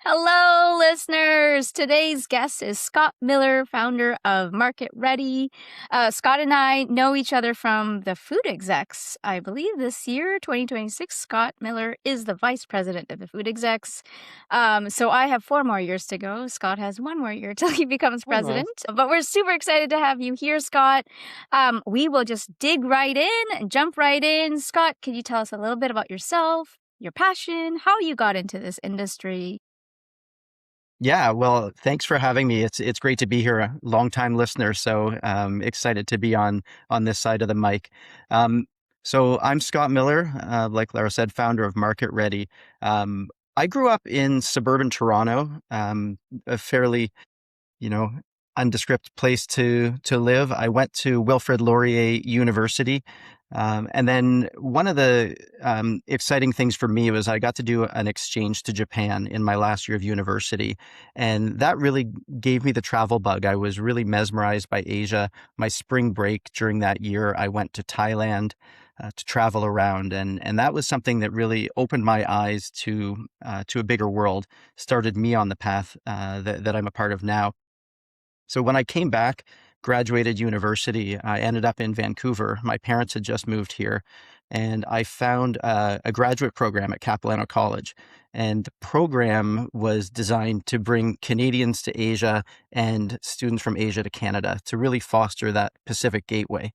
Hello, listeners. Today's guest is Scott Miller, founder of MarketReady. Scott and I know each other from the Food Execs. I believe this year, 2026, Scott Miller is the vice president of the Food Execs. So I have 4 more years to go. Scott has 1 more year till he becomes president. But we're super excited to have you here, Scott. We will just dig right in and jump right in. Scott, could you tell us a little bit about yourself, your passion, how you got into this industry? Yeah, well, thanks for having me. It's great to be here, a longtime listener. So excited to be on this side of the mic. So I'm Scott Miller, like Lara said, founder of MarketReady. I grew up in suburban Toronto, a fairly, you know, undescript place to live. I went to Wilfrid Laurier University. And then one of the exciting things for me was I got to do an exchange to Japan in my last year of university. And that really gave me the travel bug. I was really mesmerized by Asia. My spring break during that year, I went to Thailand to travel around. And that was something that really opened my eyes to a bigger world, started me on the path that I'm a part of now. So when I came back, graduated university, I ended up in Vancouver. My parents had just moved here, and I found a graduate program at Capilano College. And the program was designed to bring Canadians to Asia and students from Asia to Canada to really foster that Pacific gateway.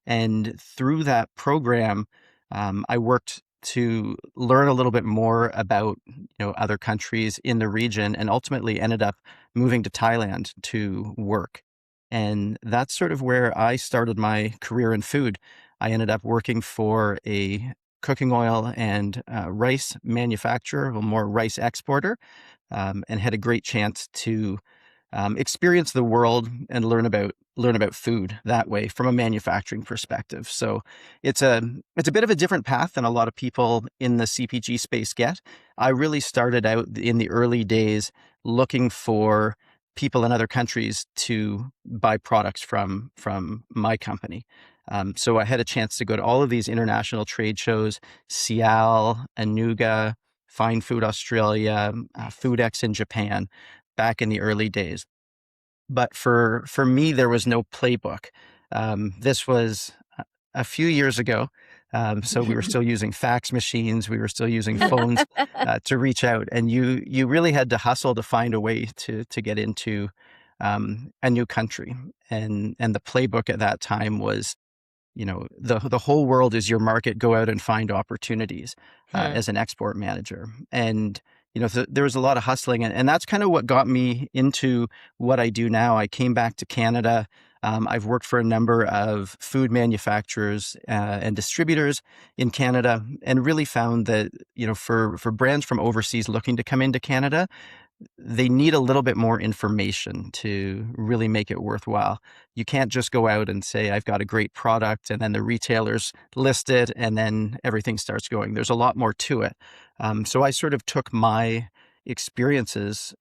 And through that program, I worked to learn a little bit more about other countries in the region, and ultimately ended up moving to Thailand to work. And that's sort of where I started my career in food. I ended up working for a cooking oil and rice manufacturer, or more rice exporter, and had a great chance to experience the world and learn about food that way from a manufacturing perspective. So it's a bit of a different path than a lot of people in the CPG space get. I really started out in the early days looking for people in other countries to buy products from my company. So I had a chance to go to all of these international trade shows: Cial, Anuga, Fine Food Australia, FoodX in Japan, back in the early days. But for me, there was no playbook. This was a few years ago. So we were still using fax machines. We were still using phones to reach out. And you really had to hustle to find a way to get into a new country. And the playbook at that time was, the whole world is your market. Go out and find opportunities as an export manager. And there was a lot of hustling, and that's kind of what got me into what I do now. I came back to Canada. I've worked for a number of food manufacturers and distributors in Canada, and really found that for brands from overseas looking to come into Canada, they need a little bit more information to really make it worthwhile. You can't just go out and say, I've got a great product, and then the retailers list it, and then everything starts going. There's a lot more to it. So I sort of took my experiences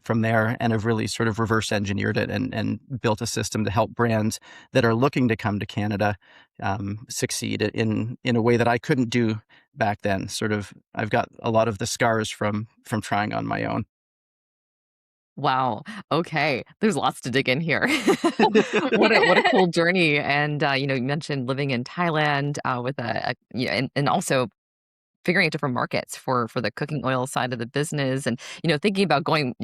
from there and have really sort of reverse engineered it and built a system to help brands that are looking to come to Canada succeed in a way that I couldn't do back then. Sort of, I've got a lot of the scars from trying on my own. Wow. Okay. There's lots to dig in here. What a cool journey. And you mentioned living in Thailand with and also figuring out different markets for the cooking oil side of the business, and thinking about going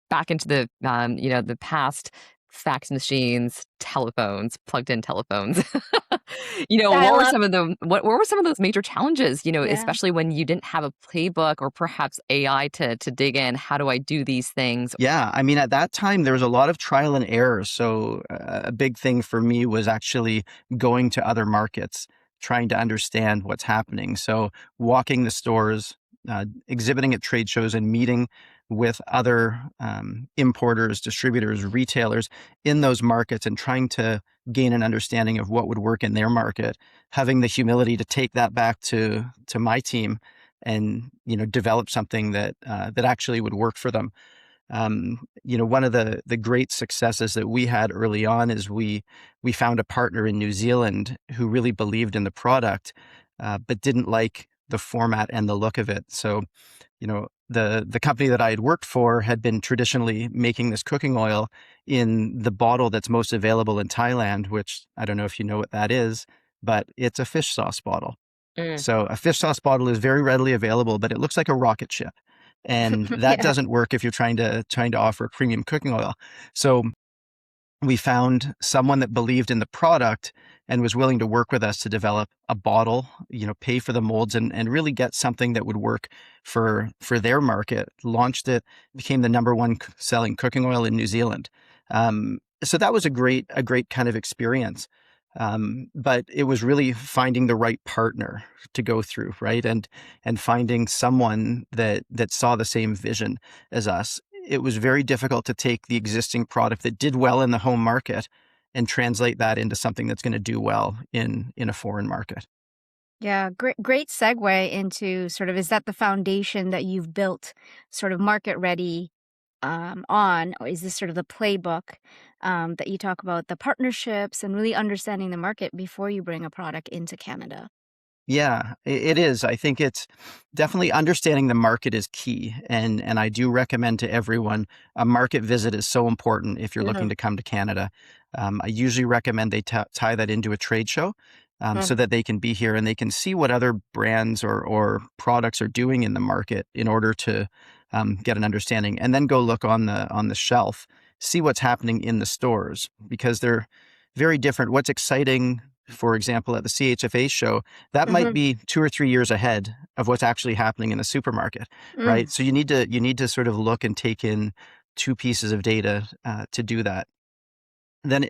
back into the past. Fax machines, telephones, plugged in telephones. What Dial were up. some of them? What were some of those major challenges? Yeah. Especially when you didn't have a playbook or perhaps AI to dig in. How do I do these things? Yeah, I mean, at that time, there was a lot of trial and error. So a big thing for me was actually going to other markets, trying to understand what's happening. So walking the stores, exhibiting at trade shows, and meeting with other importers, distributors, retailers in those markets, and trying to gain an understanding of what would work in their market, having the humility to take that back to my team and develop something that actually would work for them. One of the great successes that we had early on is we found a partner in New Zealand who really believed in the product, but didn't like the format and the look of it. So, the company that I had worked for had been traditionally making this cooking oil in the bottle that's most available in Thailand, which I don't know if you know what that is, but it's a fish sauce bottle. Mm. So a fish sauce bottle is very readily available, but it looks like a rocket ship. And that Yeah. doesn't work if you're trying to offer premium cooking oil. So we found someone that believed in the product and was willing to work with us to develop a bottle, pay for the molds and really get something that would work for their market. Launched it, became the number one selling cooking oil in New Zealand. So that was a great kind of experience. But it was really finding the right partner to go through, right? And finding someone that saw the same vision as us. It was very difficult to take the existing product that did well in the home market and translate that into something that's going to do well in a foreign market. Yeah, great segue into sort of, is that the foundation that you've built sort of market ready on, or is this sort of the playbook that you talk about, the partnerships and really understanding the market before you bring a product into Canada? Yeah, it is. I think it's definitely understanding the market is key. And I do recommend to everyone a market visit is so important if you're looking Mhm. to come to Canada. I usually recommend they tie that into a trade show so Mm. that they can be here and they can see what other brands or products are doing in the market in order to get an understanding. And then go look on the shelf, see what's happening in the stores because they're very different. What's exciting, for example, at the CHFA show, that might Mhm. be 2 or 3 years ahead of what's actually happening in the supermarket, Mm. right? So you need to sort of look and take in 2 pieces of data to do that. Then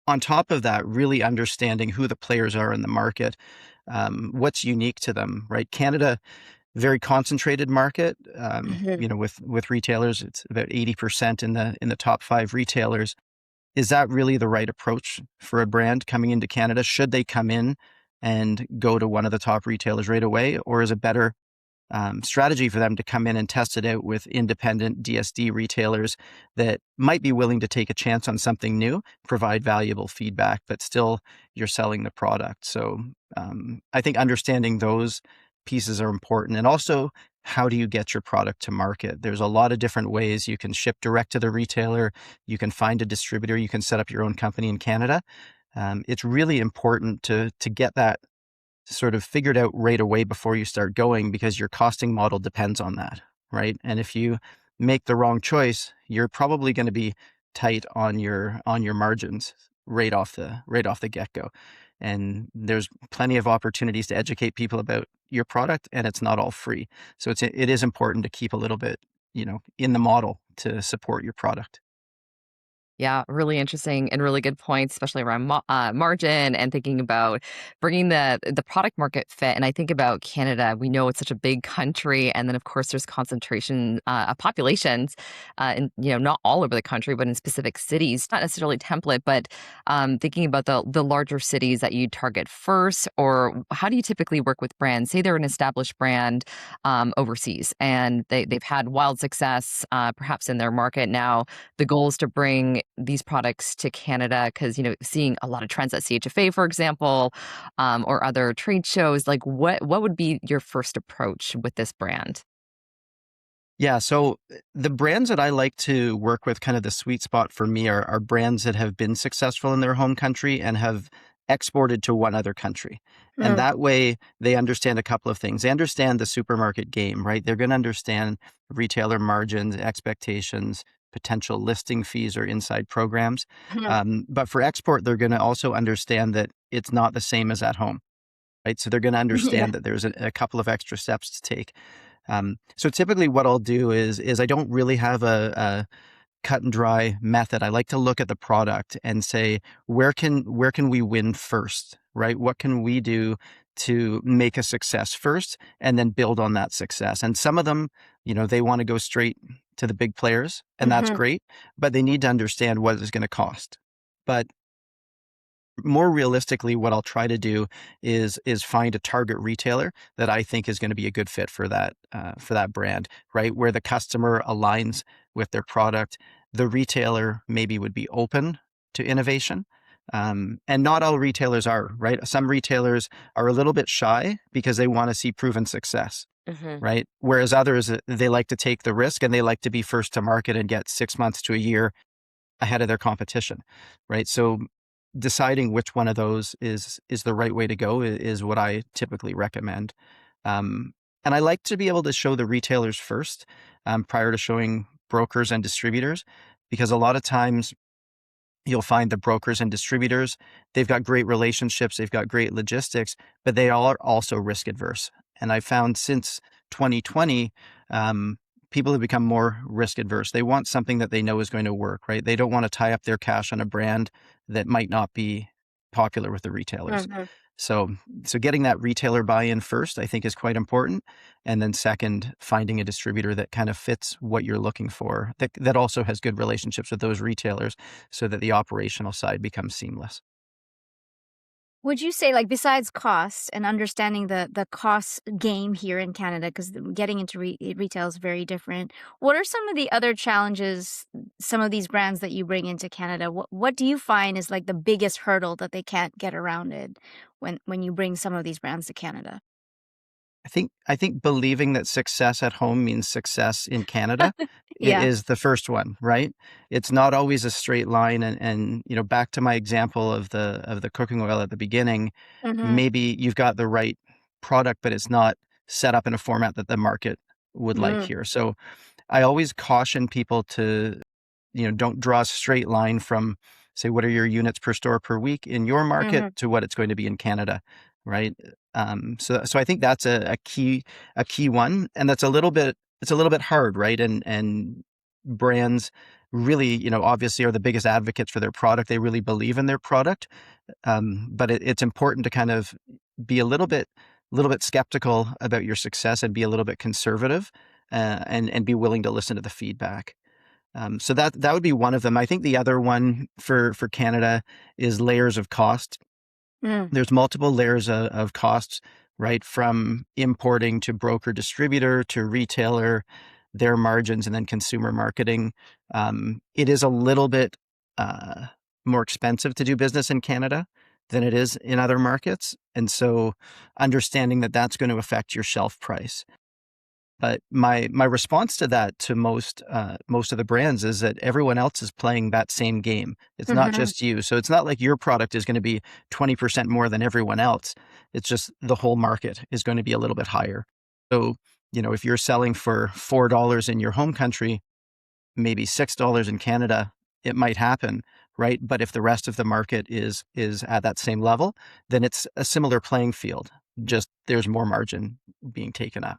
on top of that, really understanding who the players are in the market, what's unique to them, right? Canada, very concentrated market, Mhm. with retailers, it's about 80% in the top 5 retailers. Is that really the right approach for a brand coming into Canada? Should they come in and go to one of the top retailers right away, or is it better strategy for them to come in and test it out with independent DSD retailers that might be willing to take a chance on something new, provide valuable feedback, but still you're selling the product. So I think understanding those pieces are important. And also, how do you get your product to market? There's a lot of different ways. You can ship direct to the retailer, you can find a distributor, you can set up your own company in Canada. It's really important to get that sort of figured out right away before you start going because your costing model depends on that, right? And if you make the wrong choice, you're probably going to be tight on your margins right off the get-go. And there's plenty of opportunities to educate people about your product and it's not all free. So it is important to keep a little bit, in the model to support your product. Yeah, really interesting and really good points, especially around margin and thinking about bringing the product market fit. And I think about Canada. We know it's such a big country, and then of course there's concentration of populations, in not all over the country, but in specific cities. Not necessarily template, but thinking about the larger cities that you target first, or how do you typically work with brands? Say they're an established brand overseas, and they've had wild success, perhaps in their market now. The goal is to bring these products to Canada because, seeing a lot of trends at CHFA, for example, or other trade shows, like what would be your first approach with this brand? Yeah, so the brands that I like to work with, kind of the sweet spot for me, are brands that have been successful in their home country and have exported to one other country. And Mm. that way they understand a couple of things. They understand the supermarket game, right? They're going to understand retailer margins, expectations, potential listing fees or inside programs. Mhm. But for export, they're going to also understand that it's not the same as at home, right? So they're going to Yeah. understand that there's a couple of extra steps to take. So typically what I'll do is I don't really have a cut and dry method. I like to look at the product and say, where can we win first, right? What can we do to make a success first and then build on that success? And some of them, they want to go straight to the big players and that's Mhm. great, but they need to understand what it's going to cost. But more realistically, what I'll try to do is find a target retailer that I think is going to be a good fit for that brand, right? Where the customer aligns with their product. The retailer maybe would be open to innovation, And not all retailers are, right? Some retailers are a little bit shy because they want to see proven success, Hmm. right? Whereas others, they like to take the risk and they like to be first to market and get 6 months to a year ahead of their competition, right? So deciding which one of those is the right way to go is what I typically recommend. Um, and I like to be able to show the retailers first, prior to showing brokers and distributors, because a lot of times you'll find the brokers and distributors, they've got great relationships, they've got great logistics, but they all are also risk adverse. And I found since 2020, um, people have become more risk adverse. They want something that they know is going to work, right? They don't want to tie up their cash on a brand that might not be popular with the retailers. Mhm. So, so getting that retailer buy-in first, I think, is quite important. And then second, finding a distributor that kind of fits what you're looking for, that also has good relationships with those retailers so that the operational side becomes seamless. Would you say, like, besides cost and understanding the cost game here in Canada, because getting into retail is very different, what are some of the other challenges, some of these brands that you bring into Canada? What do you find is like the biggest hurdle that they can't get around it when you bring some of these brands to Canada? I think believing that success at home means success in Canada Yeah. is the first one, right? It's not always a straight line. And back to my example of the cooking oil at the beginning, Mm-hmm. maybe you've got the right product, but it's not set up in a format that the market would like Mm-hmm. here. So I always caution people to, don't draw a straight line from, say, what are your units per store per week in your market Mm-hmm. to what it's going to be in Canada, right? So I think that's a key one, and it's a little bit hard, right? And brands really, obviously are the biggest advocates for their product. They really believe in their product, but it's important to kind of be a little bit skeptical about your success and be a little bit conservative, and be willing to listen to the feedback. So that would be one of them. I think the other one for Canada is layers of cost. Mm-hmm. There's multiple layers of costs, right? From importing to broker distributor to retailer, their margins, and then consumer marketing. It is a little bit uh, more expensive to do business in Canada than it is in other markets. And so understanding that that's going to affect your shelf price. But my response to that, to most of the brands, is that everyone else is playing that same game. It's not Mm-hmm. just you. So it's not like your product is going to be 20% more than everyone else. It's just the whole market is going to be a little bit higher. So, if you're selling for $4 in your home country, maybe $6 in Canada, it might happen, right? But if the rest of the market is at that same level, then it's a similar playing field. Just there's more margin being taken up.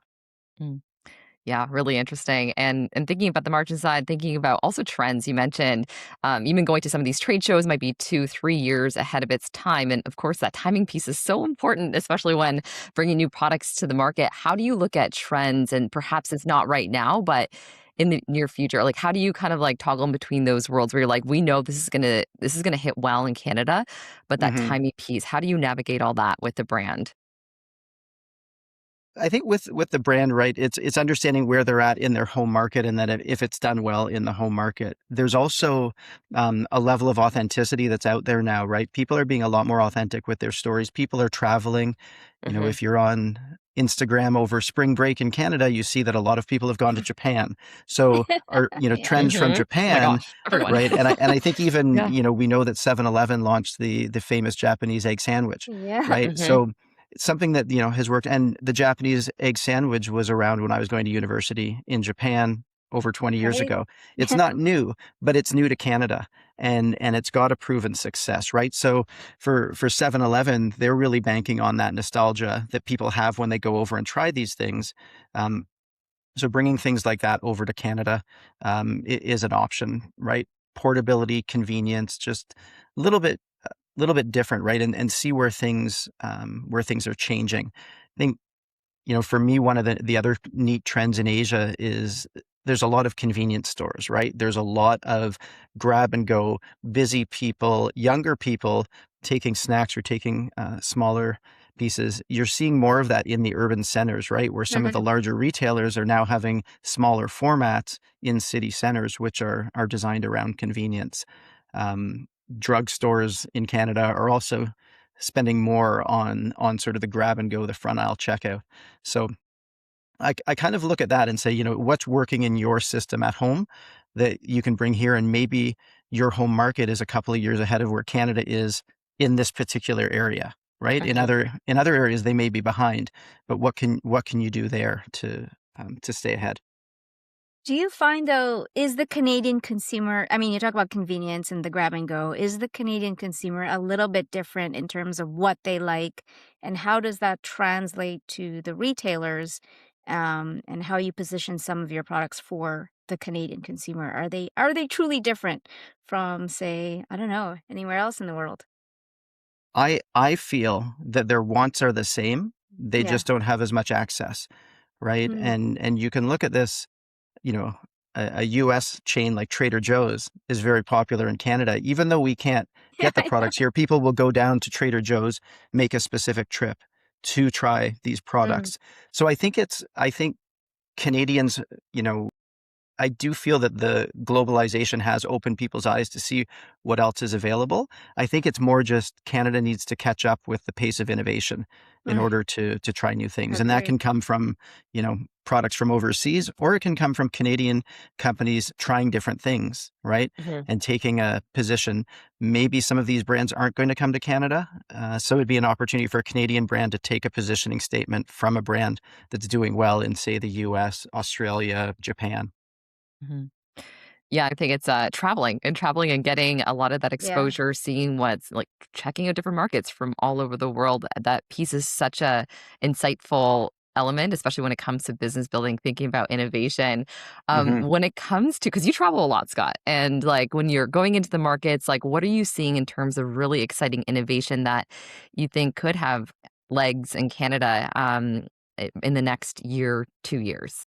Yeah, really interesting. And thinking about the margin side, thinking about also trends you mentioned, even going to some of these trade shows might be 2, 3 years ahead of its time. And of course, that timing piece is so important, especially when bringing new products to the market. How do you look at trends? And perhaps it's not right now, but in the near future, like how do you kind of like toggle in between those worlds where you're like, we know this is gonna hit well in Canada, but that Mhm. timing piece, how do you navigate all that with the brand? I think with the brand, right, it's understanding where they're at in their home market, and that if it's done well in the home market. There's also a level of authenticity that's out there now, right? People are being a lot more authentic with their stories. People are traveling. Hmm. If you're on Instagram over spring break in Canada, you see that a lot of people have gone to Japan. So, are Yeah. trends from Hmm. Oh my Japan, gosh, everyone. right? And I think even, Yeah. we know that 7-Eleven launched the famous Japanese egg sandwich, Yeah. right? Hmm. So it's something that, has worked. And the Japanese egg sandwich was around when I was going to university in Japan over 20 years Right. ago. It's not new, but it's new to Canada, and it's got a proven success, right? So for 7-Eleven, they're really banking on that nostalgia that people have when they go over and try these things. Um, so bringing things like that over to Canada, is an option, right? Portability, convenience, just a little bit different, right? And see where things are changing. I think, for me, one of the other neat trends in Asia is there's a lot of convenience stores, right? There's a lot of grab and go, busy people, younger people taking snacks or taking smaller pieces. You're seeing more of that in the urban centers, right? Where some of the Mhm. larger retailers are now having smaller formats in city centers, which are designed around convenience. drugstores in Canada are also spending more on sort of the grab and go, the front aisle checkout. So I kind of look at that and say, what's working in your system at home that you can bring here, and maybe your home market is a couple of years ahead of where Canada is in this particular area, right? In Mhm. other areas they may be behind, but what can you do there to stay ahead? Do you find though, is the Canadian consumer, I mean, you talk about convenience and the grab and go, is the Canadian consumer a little bit different in terms of what they like, and how does that translate to the retailers, and how you position some of your products for the Canadian consumer? Are they truly different from, say, I don't know, anywhere else in the world? I feel that their wants are the same. They Yeah. just don't have as much access, right? Mm. And you can look at this, you know, a US chain like Trader Joe's is very popular in Canada. Even though we can't Yeah, get the I know. products here, people will go down to Trader Joe's, make a specific trip to try these Mm. products. So I think Canadians, you know, I do feel that the globalization has opened people's eyes to see what else is available. I think it's more just Canada needs to catch up with the pace of innovation in Mm, order to try new things. And that agree. can come from, products from overseas, or it can come from Canadian companies trying different things, right? Mhm. And taking a position. Maybe some of these brands aren't going to come to Canada. So it'd be an opportunity for a Canadian brand to take a positioning statement from a brand that's doing well in, say, the US, Australia, Japan. Mhm. Yeah, I think it's, traveling and getting a lot of that Yeah. exposure, seeing what's like, checking out different markets from all over the world. That piece is such a insightful element, especially when it comes to business building, thinking about innovation. Mhm. When it comes to, because you travel a lot, Scott, and, like, when you're going into the markets, like, what are you seeing in terms of really exciting innovation that you think could have legs in Canada, in the next year, 2 years?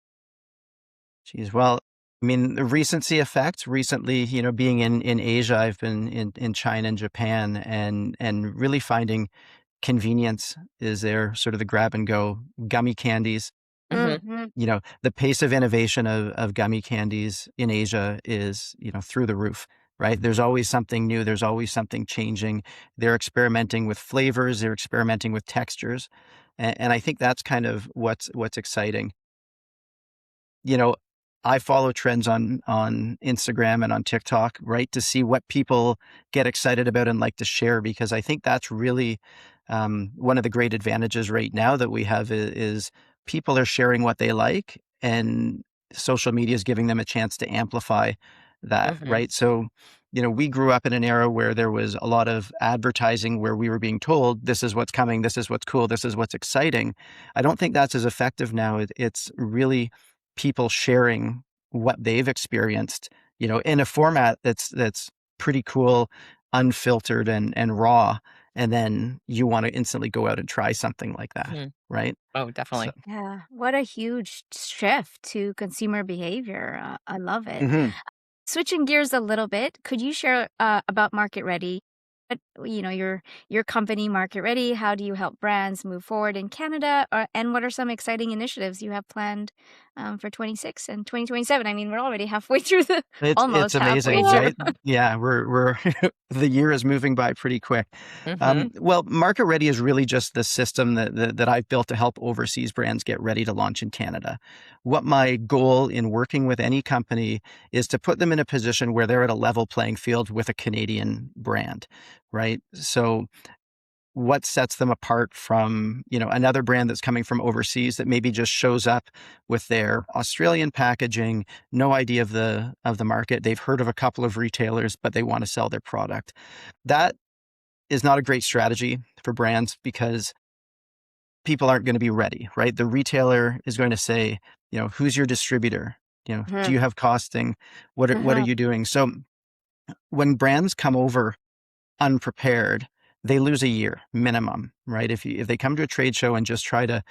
Geez, well, I mean, the recency effect. Recently, being in Asia, I've been in China and Japan, and really finding convenience is there, sort of the grab and go gummy candies. Mhm, Mhm. The pace of innovation of gummy candies in Asia is, through the roof, right? There's always something new. There's always something changing. They're experimenting with flavors. They're experimenting with textures, and I think that's kind of what's exciting. you know, I follow trends on Instagram and on TikTok, right, to see what people get excited about and like to share, because I think that's really one of the great advantages right now that we have is people are sharing what they like, and social media is giving them a chance to amplify that, mhm, right? So, we grew up in an era where there was a lot of advertising where we were being told, this is what's coming, this is what's cool, this is what's exciting. I don't think that's as effective now. It's really people sharing what they've experienced, in a format that's pretty cool, unfiltered and raw, and then you want to instantly go out and try something like that, mhm. right? Oh, So, definitely. Yeah, what a huge shift to consumer behavior. I love it. mhm. Switching gears a little bit, could you share about Market Ready? Your company, Market Ready. How do you help brands move forward in Canada? And what are some exciting initiatives you have planned for 26 and 2027? I mean, we're already halfway through the It's almost halfway amazing, through. right? Yeah, we're the year is moving by pretty quick. Mhm, Well, Market Ready is really just the system that I've built to help overseas brands get ready to launch in Canada. What my goal in working with any company is to put them in a position where they're at a level playing field with a Canadian brand, right? So what sets them apart from, another brand that's coming from overseas that maybe just shows up with their Australian packaging, no idea of the market. They've heard of a couple of retailers, but they want to sell their product. That is not a great strategy for brands, because people aren't going to be ready, right? The retailer is going to say, who's your distributor? Do Mhm. you have costing? What are Uh-huh. you doing? So when brands come over unprepared, they lose a year minimum, right? If they come to a trade show and just try to,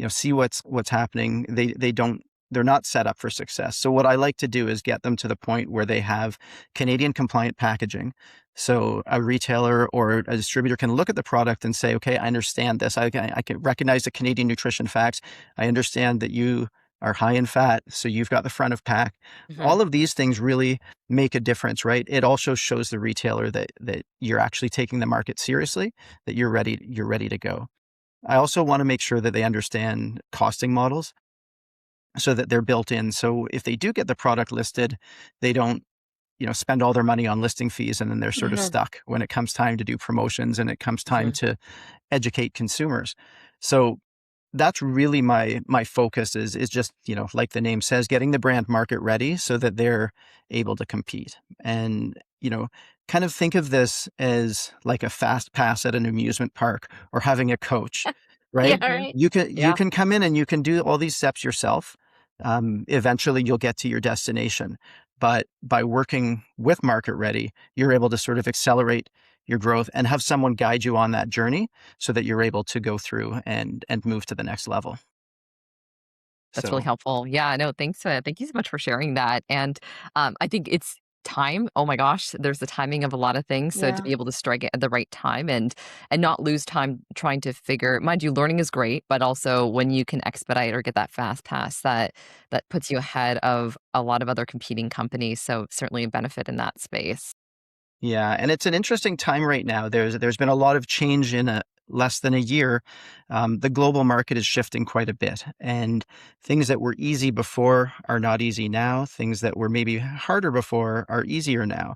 see what's happening, they're not set up for success. So what I like to do is get them to the point where they have Canadian compliant packaging. So a retailer or a distributor can look at the product and say, okay, I understand this. I can recognize the Canadian nutrition facts. I understand that you are high in fat, so you've got the front of pack. Mhm. All of these things really make a difference, right? It also shows the retailer that you're actually taking the market seriously, that you're ready to go. I also want to make sure that they understand costing models so that they're built in. So if they do get the product listed, they don't, spend all their money on listing fees and then they're sort of Mhm. stuck when it comes time to do promotions and it comes time Mhm. to educate consumers. So that's really my focus is just, like the name says, getting the brand market ready so that they're able to compete. And, kind of think of this as like a fast pass at an amusement park or having a coach, Yeah, right? Mhm. right. You Yeah, can come in and you can do all these steps yourself. Eventually you'll get to your destination. But by working with Market Ready, you're able to sort of accelerate your growth and have someone guide you on that journey so that you're able to go through and move to the next level. that's really So, helpful. Yeah, no, thanks, thank you so much for sharing that, and, I think it's time. Oh my gosh, there's the timing of a lot of things, so to Yeah. be able to strike it at the right time and not lose time trying to figure mind you, learning is great, but also when you can expedite or get that fast pass, that puts you ahead of a lot of other competing companies, so certainly a benefit in that space. yeah, and it's an interesting time right now. There's been a lot of change in a less than a year. The global market is shifting quite a bit, and things that were easy before are not easy now. Things that were maybe harder before are easier now.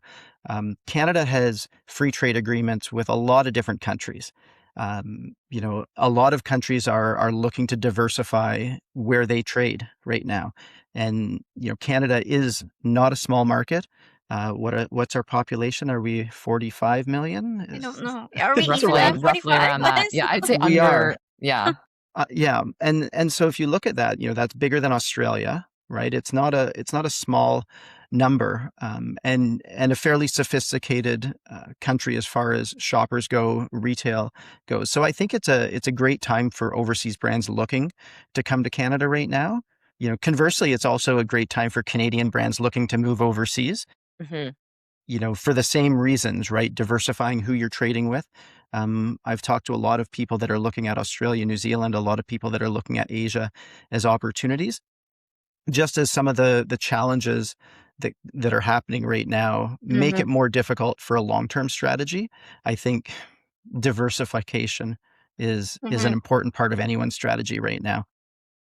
Canada has free trade agreements with a lot of different countries. A lot of countries are looking to diversify where they trade right now, and Canada is not a small market. What's our population? Are we 45 million? I don't Is know. Are we even so, at Roughly 45, around that. guys? Yeah, I'd say we under are, yeah. yeah, and so if you look at that, that's bigger than Australia, right? It's not a small number, and a fairly sophisticated country as far as shoppers go, retail goes. So I think it's a great time for overseas brands looking to come to Canada right now. Conversely, it's also a great time for Canadian brands looking to move overseas, Mhm. for the same reasons, right? Diversifying who you're trading with. I've talked to a lot of people that are looking at Australia, New Zealand, a lot of people that are looking at Asia as opportunities, just as some of the challenges that are happening right now make it Mhm. more difficult for a long-term strategy. I think diversification is an Mhm. important part of anyone's strategy right now.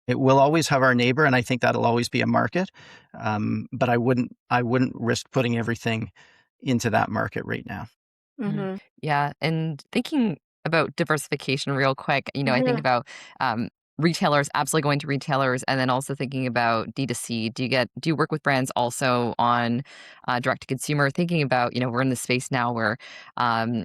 It will always have our neighbor, and I think that'll always be a market. But I wouldn't risk putting everything into that market right now. Mhm. Mhm. Yeah, and thinking about diversification real quick, I think Mhm. about, retailers, absolutely going to retailers, and then also thinking about D2C. Do you work with brands also on, direct to consumer? Thinking about, we're in the space now where, um,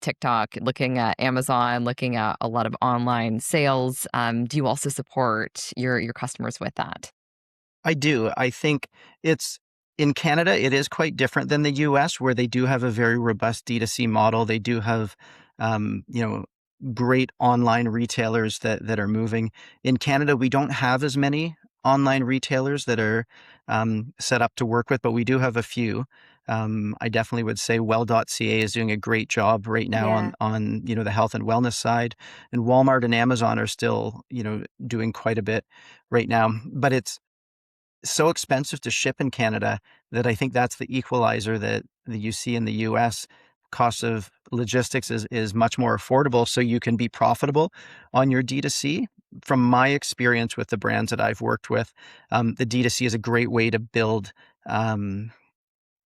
TikTok, looking at Amazon, looking at a lot of online sales, do you also support your customers with that? I do. I think it's in Canada, it is quite different than the US, where they do have a very robust D2C model. They do have, um, you know, great online retailers that are moving. In Canada, we don't have as many online retailers that are set up to work with, but we do have a few. I definitely would say well.ca is doing a great job right now Yeah. on the health and wellness side, and Walmart and Amazon are still doing quite a bit right now. But it's so expensive to ship in Canada that I think that's the equalizer that you see in the US. Cost of logistics is much more affordable, so you can be profitable on your D2C. From my experience with the brands that I've worked with, the D2C is a great way to um,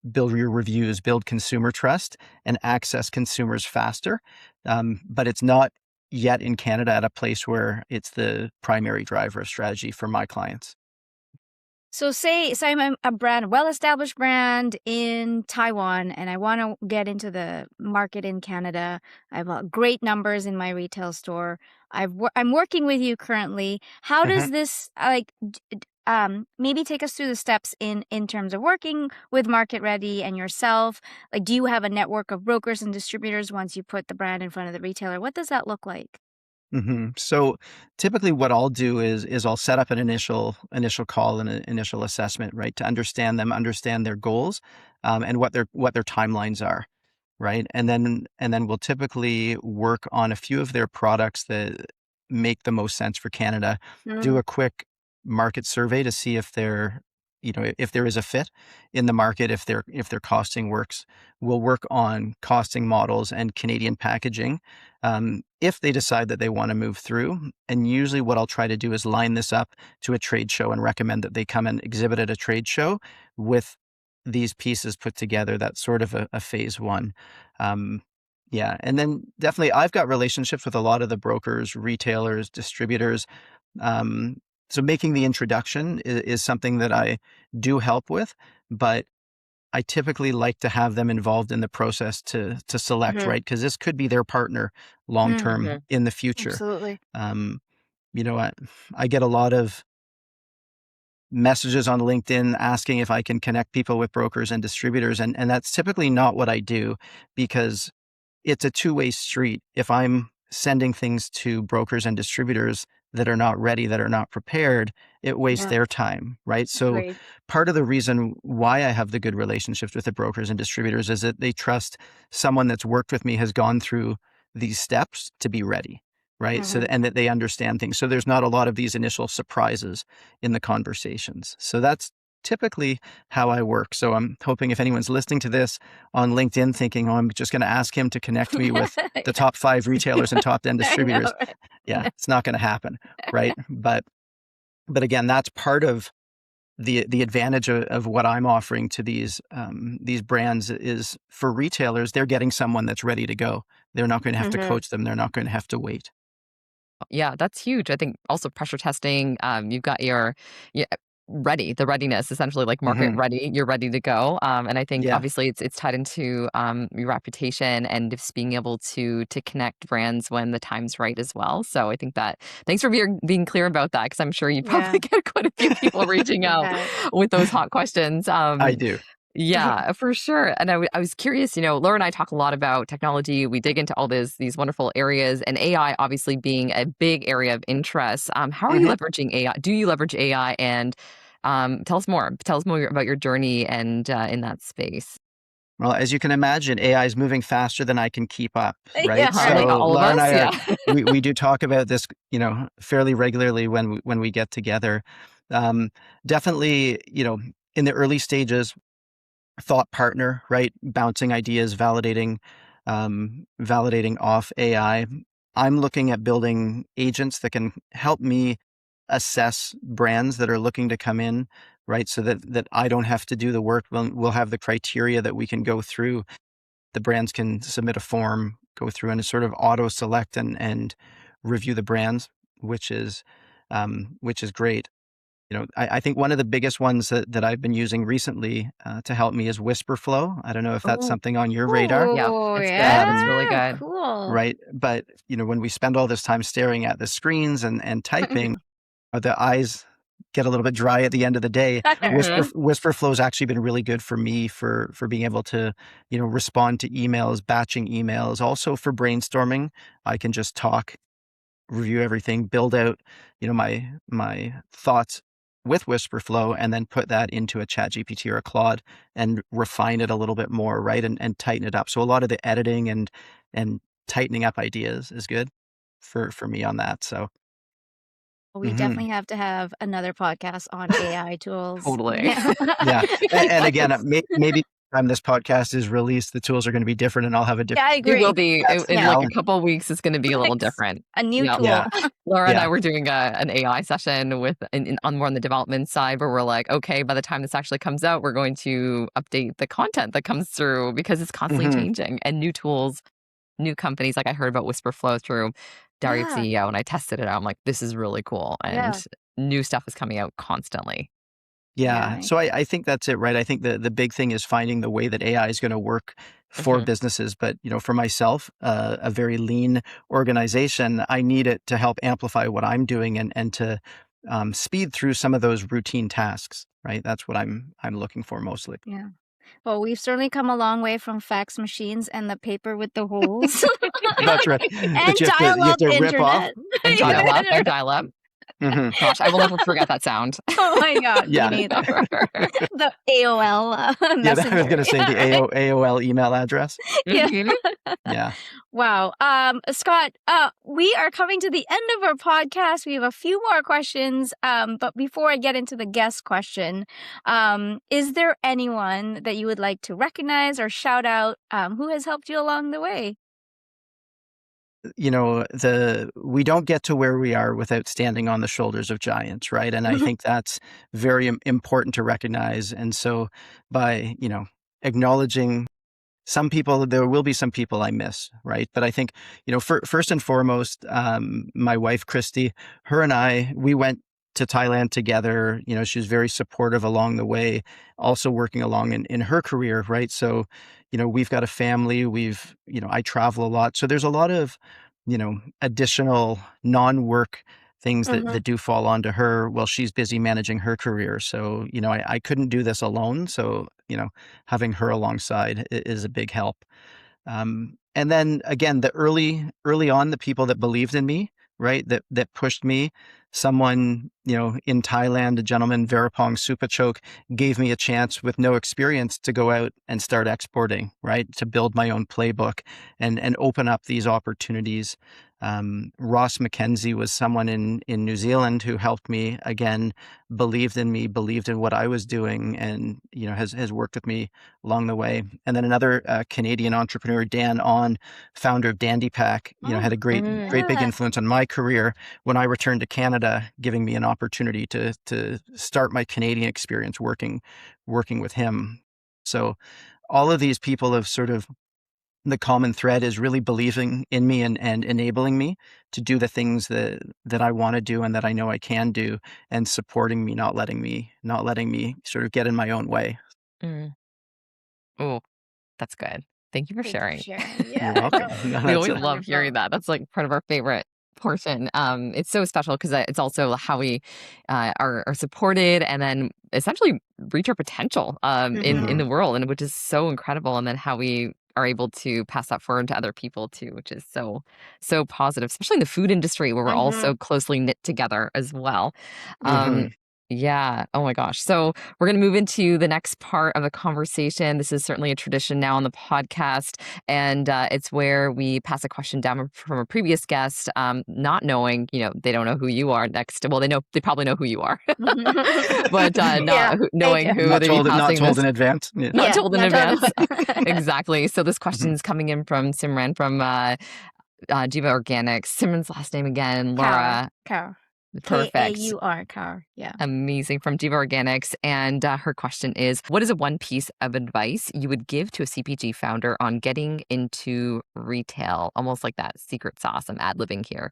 build your reviews, build consumer trust, and access consumers faster. But it's not yet in Canada at a place where it's the primary driver of strategy for my clients. So say I'm a brand, well-established brand in Taiwan, and I want to get into the market in Canada. I have great numbers in my retail store. I'm working with you currently. How Mhm. does this maybe take us through the steps in terms of working with Market Ready and yourself? Like, do you have a network of brokers and distributors once you put the brand in front of the retailer? What does that look like? So typically what I'll do is I'll set up an initial call and an initial assessment, right, to understand them, understand their goals, and what their timelines are, right? And then we'll typically work on a few of their products that make the most sense for Canada. Do Mm. a quick market survey to see if they're, if there is a fit in the market, if their costing works. We'll work on costing models and Canadian packaging if they decide that they want to move through. And usually what I'll try to do is line this up to a trade show and recommend that they come and exhibit at a trade show with these pieces put together. That's sort of a phase one. Yeah. And then definitely I've got relationships with a lot of the brokers, retailers, distributors. So making the introduction is something that I do help with, but I typically like to have them involved in the process to select, Mhm. right? Because this could be their partner long term Mhm. in the future. Absolutely. You know, I get a lot of messages on LinkedIn asking if I can connect people with brokers and distributors, and that's typically not what I do, because it's a two-way street. If I'm sending things to brokers and distributors that are not ready, that are not prepared, it wastes Yeah. their time, right? So Agreed. part of the reason why I have the good relationships with the brokers and distributors is that they trust someone that's worked with me, has gone through these steps to be ready, right? And that they understand things. So there's not a lot of these initial surprises in the conversations. So that's typically how I work. So I'm hoping if anyone's listening to this on LinkedIn thinking, oh, I'm just going to ask him to connect me with the top 5 retailers and top 10 I know, distributors. right? Yeah, it's not going to happen, right? But again, that's part of the advantage of what I'm offering to these brands is, for retailers, they're getting someone that's ready to go. They're not going to have to coach them. They're not going to have to wait. Yeah, that's huge. I think also pressure testing, you've got your yeah, ready, the readiness, essentially like market Hmm. ready, you're ready to go. And I think Yeah. obviously it's tied into your reputation and just being able to connect brands when the time's right as well. So I think that thanks for being clear about that, because I'm sure you Yeah. probably get quite a few people reaching You out bet. with those hot questions. I do. Yeah, for sure. And I was curious, Laura and I talk a lot about technology. We dig into all these wonderful areas, and AI obviously being a big area of interest. How are you Hmm. leveraging AI? Do you leverage AI? And tell us more. Tell us more about your journey and in that space. Well, as you can imagine, AI is moving faster than I can keep up, right? Yeah. Like So all of Laura and us, I yeah. we do talk about this, fairly regularly when we get together. Um, Definitely, in the early stages, thought partner, right? Bouncing ideas, validating off AI. I'm looking at building agents that can help me assess brands that are looking to come in, right? So that I don't have to do the work. We'll have the criteria that we can go through. The brands can submit a form, go through and sort of auto select and review the brands, which is great. I think one of the biggest ones that I've been using recently to help me is Whisper Flow. I don't know if that's Oh, something on your radar, yeah, Oh, it's good. It's yeah. really good. Cool. right? But when we spend all this time staring at the screens and typing, the eyes get a little bit dry at the end of the day. Mhm. Whisper Flow's actually been really good for me for being able to respond to emails, batching emails, also for brainstorming. I can just talk, review everything, build out, my thoughts with Whisperflow, and then put that into a Chat GPT or a Claude and refine it a little bit more, right? And tighten it up. So a lot of the editing and tightening up ideas is good for me on that. So We mhm. definitely have to have another podcast on AI tools. Totally. Yeah. Yeah. And again, Yes. maybe time this podcast is released, the tools are going to be different, and I'll have a Yeah, I different. It will agree. be That's the in Yeah. like a challenge. couple of weeks, it's gonna be a little Fix different. a new Yep. Yeah. tool. Laura and I Yeah. were doing an AI session with on more on the development side, where we're like, okay, by the time this actually comes out, we're going to update the content that comes through because it's constantly Hmm. changing, and new tools, new companies. Like I heard about Whisper Flow through Darius Yeah. CEO, and I tested it out. I'm like, this is really cool, and Yeah. new stuff is coming out constantly. Yeah. Yeah. So I think that's it, right? I think the big thing is finding the way that AI is going to work for Hmm. businesses. But, for myself, a very lean organization, I need it to help amplify what I'm doing and to speed through some of those routine tasks, right? That's what I'm looking for mostly. Yeah. Well, we've certainly come a long way from fax machines and the paper with the holes That's right. and That you have to dial-up rip off. internet. And Yeah. dial up. Gosh, I will never forget that sound. Oh my God, me Yeah. neither. The AOL Yeah, I was messenger. going to say the Right? AOL email address. Yeah. Mhm. Yeah. Wow. Scott, we are coming to the end of our podcast. We have a few more questions. But before I get into the guest question, is there anyone that you would like to recognize or shout out who has helped you along the way? You know, we don't get to where we are without standing on the shoulders of giants, right? And I think that's very important to recognize. And so by, acknowledging some people, there will be some people I miss, right? But I think, first and foremost, my wife, Christy, her and I, we went to Thailand together. She was very supportive along the way, also working along in her career, right? So, we've got a family, I travel a lot. So there's a lot of, additional non-work things that, Mhm. that do fall onto her while she's busy managing her career. So, I couldn't do this alone. So, having her alongside is a big help. And then again, the early on, the people that believed in me, right, that pushed me. Someone, in Thailand, a gentleman, Verapong Supachok, gave me a chance with no experience to go out and start exporting, right, to build my own playbook and open up these opportunities. Ross McKenzie was someone in New Zealand who helped me again, believed in me, believed in what I was doing, and has worked with me along the way. And then another Canadian entrepreneur, Dan On, founder of Dandy Pack, had a great big Yeah. influence on my career when I returned to Canada, giving me an opportunity to start my Canadian experience working with him. So all of these people have sort of, the common thread is really believing in me and enabling me to do the things that I want to do and that I know I can do, and supporting me, not letting me sort of get in my own way. Mm. Oh, that's good. Thank you for Thank you for sharing. sharing. You're Yeah, no, welcome. No, We that's always it. love hearing wonderful. that. That's like part of our favorite portion. It's so special because it's also how we are supported and then essentially reach our potential in Mhm. the world, and which is so incredible. And then how we are able to pass that forward to other people too, which is so positive, especially in the food industry where we're all Mhm. so closely knit together as well. Um, Hmm. yeah. Oh my gosh. So we're going to move into the next part of the conversation. This is certainly a tradition now on the podcast, and it's where we pass a question down from a previous guest, not knowing, they don't know who you are next. Well, they probably know who you are, but Yeah, they knowing do. who Not they'd be told, not passing told this, in advance. Yeah. not Yeah, told in not advance. totally. Exactly. So this question Mhm. is coming in from Simran from Jiva Organics. Simran's last name again, Kaur, Laura. Kaur. Perfect. Kaur, Kaur. Yeah. Amazing, from Jiva Organics. And her question is, what is a one piece of advice you would give to a CPG founder on getting into retail? Almost like that secret sauce. I'm ad-libbing here.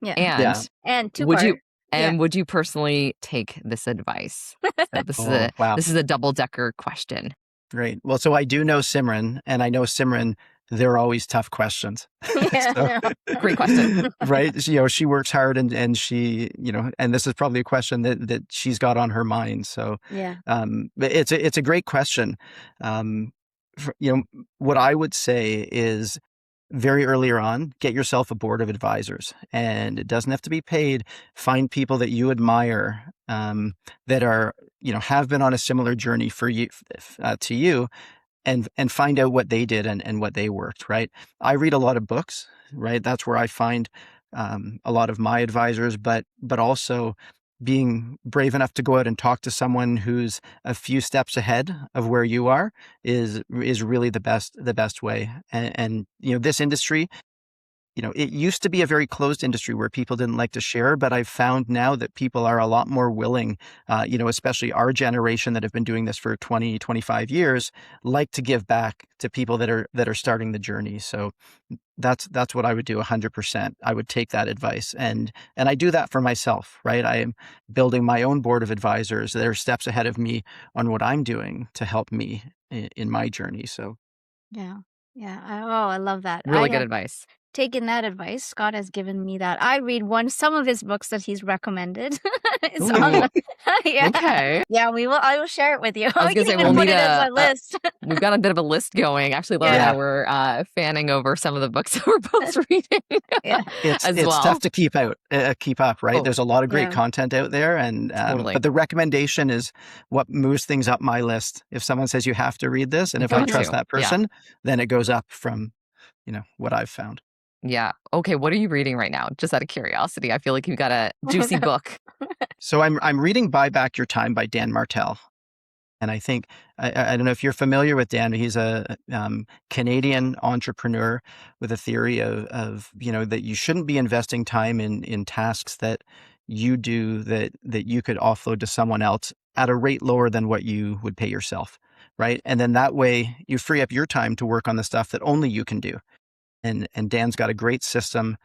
Yeah. And Yeah. And would you two-part. Yeah. would you personally take this advice? So this is Oh, a wow. this is a double-decker question. Great. Well, so I do know Simran, and I know Simran, they're always tough questions. Yeah, So, no. Great question. right? She works hard, and she, and this is probably a question that she's got on her mind. So, Yeah. but it's a great question. Um, what I would say is very earlier on, get yourself a board of advisors, and it doesn't have to be paid. Find people that you admire, that are, have been on a similar journey for you, to you, and find out what they did and what they worked, right? I read a lot of books, right? That's where I find a lot of my advisors, but also being brave enough to go out and talk to someone who's a few steps ahead of where you are is really the best way. And this industry, it used to be a very closed industry where people didn't like to share, but I've found now that people are a lot more willing, especially our generation that have been doing this for 20, 25 years, like to give back to people that are starting the journey. So that's what I would do 100%. I would take that advice, and I do that for myself, right? I am building my own board of advisors that are steps ahead of me on what I'm doing to help me in my journey. So Yeah. Yeah. Oh, I love that. Really good advice. taken that advice. Scott has given me that. I read some of his books that he's recommended. It's on Ooh, the, yeah. okay. Yeah, I will share it with you. I was We gonna can say even we'll put need it as a list. we've got a bit of a list going. Actually, Laura and Yeah. I were fanning over some of the books that we're both reading Yeah. as It's well. tough to keep up, right? Oh, There's a lot of great yeah. content out there, and Totally. but the recommendation is what moves things up my list. If someone says you have to read this, and if I Got trust to. that Yeah. person, then it goes up from what I've found. Yeah. Okay, what are you reading right now? Just out of curiosity. I feel like you've got a juicy book. So I'm reading "Buy Back Your Time" by Dan Martell. And I think I don't know if you're familiar with Dan. He's a Canadian entrepreneur with a theory of that you shouldn't be investing time in tasks that you do that you could offload to someone else at a rate lower than what you would pay yourself, right? And then that way you free up your time to work on the stuff that only you can do. And Dan's got a great system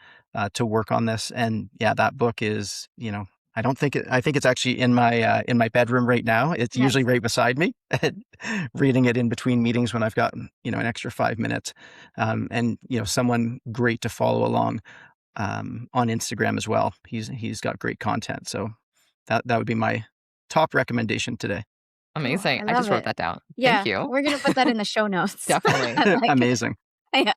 to work on this. And yeah, that book is I think it's actually in my bedroom right now. It's usually Nice. right beside me, reading it in between meetings when I've got an extra 5 minutes. And someone great to follow along on Instagram as well. He's got great content, so that would be my top recommendation today. Cool. Amazing. I I just love wrote it. that down. Yeah, Thank you. we're gonna put that in the show notes. Definitely. I like it. Amazing. Yeah.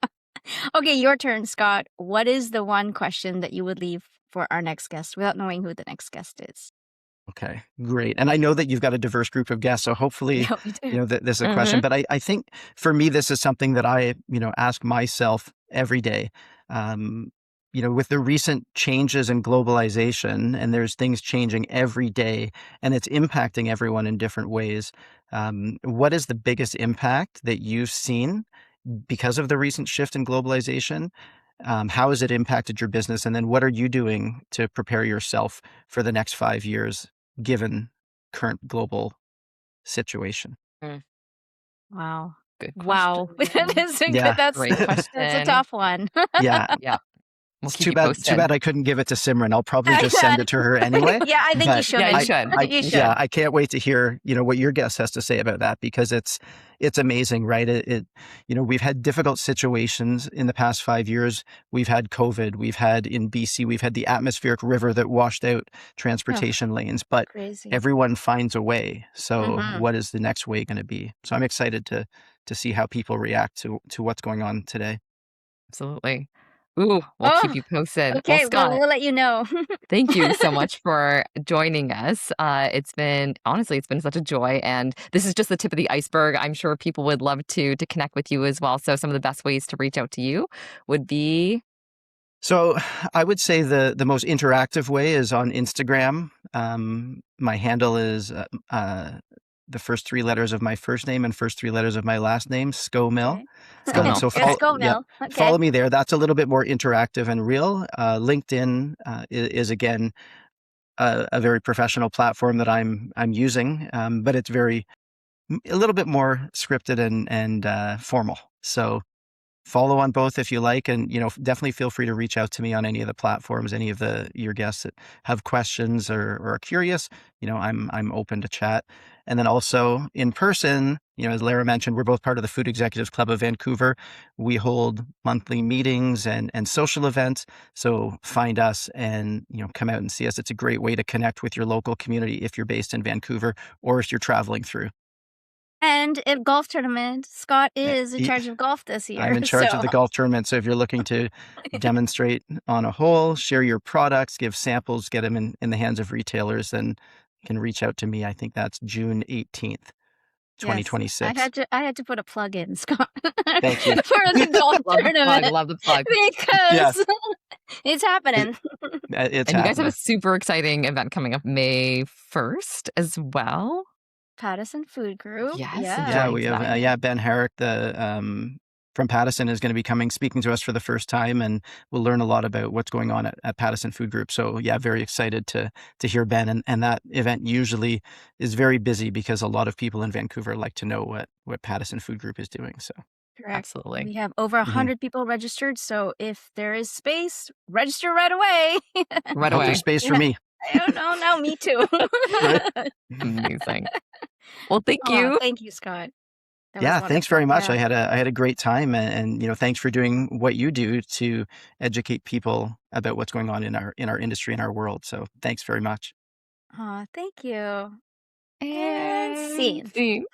Okay, your turn, Scott. What is the one question that you would leave for our next guest without knowing who the next guest is? Okay, great. And I know that you've got a diverse group of guests, so hopefully, Yeah, we do. this is a question. But I think for me, this is something that I, ask myself every day. With the recent changes in globalization, and there's things changing every day, and it's impacting everyone in different ways. What is the biggest impact that you've seen because of the recent shift in globalization? How has it impacted your business? And then what are you doing to prepare yourself for the next 5 years, given current global situation? Mm, Wow. Good Wow. question. Yeah. Great That's a question. tough one. Yeah. Yeah. We'll It's keep too you bad. Too posted. bad I couldn't give it to Simran. I'll probably just send it to her anyway. Yeah, I think you But should. Yeah, you should. I You should. yeah, I can't wait to hear what your guest has to say about that, because it's amazing, right? We've had difficult situations in the past 5 years. We've had COVID. We've had in BC. We've had the atmospheric river that washed out Oh, transportation lanes. But crazy. everyone finds a way. So Mhm. what is the next way going to be? So I'm excited to see how people react to what's going on today. Absolutely. Ooh, we'll keep Oh, you posted. Well, okay. Well, Scott, we'll let you know. thank you so much for joining us. It's been such a joy, and this is just the tip of the iceberg. I'm sure people would love to connect with you as well. So some of the best ways to reach out to you would be So I would say the most interactive way is on Instagram. My handle is the first three letters of my first name and first three letters of my last name, ScoMill. ScoMill. So Let's go, yeah, Mel. Okay. follow me there. That's a little bit more interactive and real. LinkedIn is again a very professional platform that I'm using, but it's a little bit more scripted and formal. So follow on both if you like, and definitely feel free to reach out to me on any of the platforms, any of your guests that have questions or are curious. I'm open to chat. And then also in person, as Lara mentioned, we're both part of the Food Executives Club of Vancouver. We hold monthly meetings and social events. So find us and come out and see us. It's a great way to connect with your local community if you're based in Vancouver or if you're traveling through. And at golf tournament, Scott Eh, is in e- charge of golf this I'm year. in charge of So the golf tournament. So if you're looking to demonstrate on a hole, share your products, give samples, get them in the hands of retailers, then you can reach out to me. I think that's June 18th, yes, I 2026. had to put a plug in, Scott, for Thank you. the golf love the plug. tournament Love the plug. Yeah, because it's it, happening. it's And you guys have a happening. super exciting event coming up May 1st as well. Pattison Food Group. Yes, Yeah. Yeah, enjoying we have that. Ben Herrick, the from Pattison, is going to be coming speaking to us for the first time, and we'll learn a lot about what's going on at Pattison Food Group. So yeah, very excited to hear Ben, and that event usually is very busy because a lot of people in Vancouver like to know what Pattison Food Group is doing. So Correct. Absolutely. We have over mhm. 100 people registered, so if there is space, register right away. Right Hope away. there's space for me. Oh, no, me too. Right? Amazing. Well, thank you. Thank you, Scott. That was Yeah, thanks wonderful. very much. Yeah. I had a great time, and thanks for doing what you do to educate people about what's going on in our industry and our world. So thanks very much. Aw, thank you. And And scene. scene.